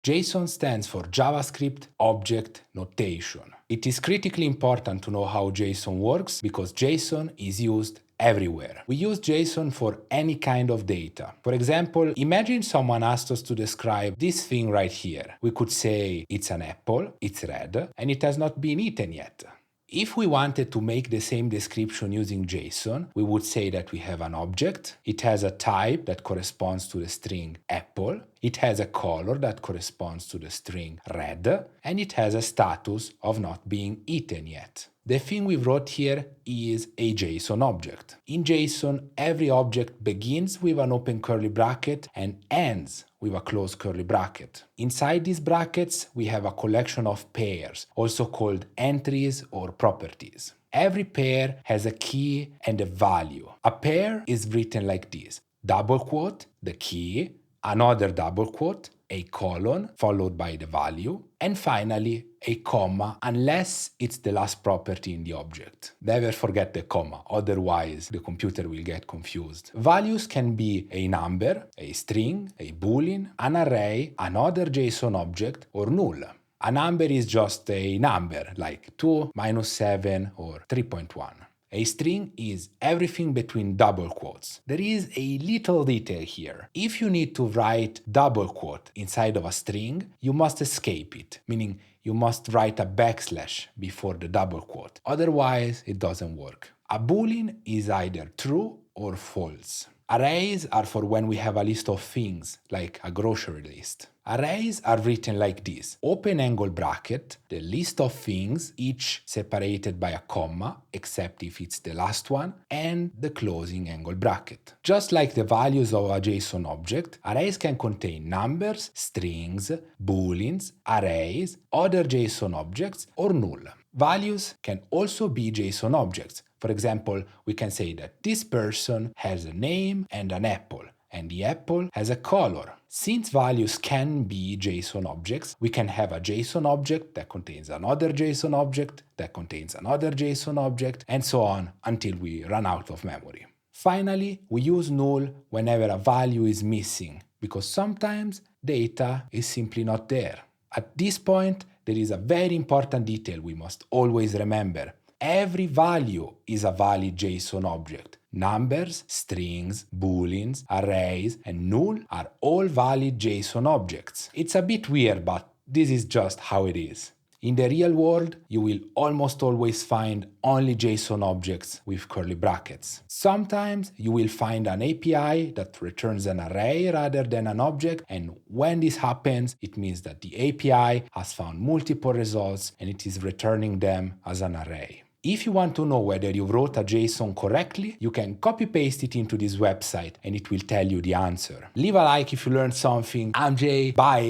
JSON stands for JavaScript Object Notation. It is critically important to know how JSON works because JSON is used everywhere. We use JSON for any kind of data. For example, imagine someone asked us to describe this thing right here. We could say it's an apple, it's red, and it has not been eaten yet. If we wanted to make the same description using JSON, we would say that we have an object, it has a type that corresponds to the string apple, it has a color that corresponds to the string red, and it has a status of not being eaten yet. The thing we wrote here is a JSON object. In JSON, every object begins with an open curly bracket and ends with a closed curly bracket. Inside these brackets, we have a collection of pairs, also called entries or properties. Every pair has a key and a value. A pair is written like this: double quote, the key, another double quote, a colon followed by the value, and finally a comma unless it's the last property in the object. Never forget the comma, otherwise the computer will get confused. Values can be a number, a string, a boolean, an array, another JSON object, or null. A number is just a number, like 2, -7, or 3.1. A string is everything between double quotes. There is a little detail here. If you need to write double quote inside of a string, you must escape it, meaning you must write a backslash before the double quote. Otherwise, it doesn't work. A boolean is either true or false. Arrays are for when we have a list of things, like a grocery list. Arrays are written like this: open angle bracket, the list of things, each separated by a comma, except if it's the last one, and the closing angle bracket. Just like the values of a JSON object, arrays can contain numbers, strings, booleans, arrays, other JSON objects, or null. Values can also be JSON objects. For example, we can say that this person has a name and an apple, and the apple has a color. Since values can be JSON objects, we can have a JSON object that contains another JSON object, that contains another JSON object, and so on until we run out of memory. Finally, we use null whenever a value is missing, because sometimes data is simply not there. At this point, there is a very important detail we must always remember. Every value is a valid JSON object. Numbers, strings, booleans, arrays, and null are all valid JSON objects. It's a bit weird, but this is just how it is. In the real world, you will almost always find only JSON objects with curly brackets. Sometimes you will find an API that returns an array rather than an object, and when this happens, it means that the API has found multiple results and it is returning them as an array. If you want to know whether you wrote a JSON correctly, you can copy-paste it into this website and it will tell you the answer. Leave a like if you learned something. I'm Jay. Bye.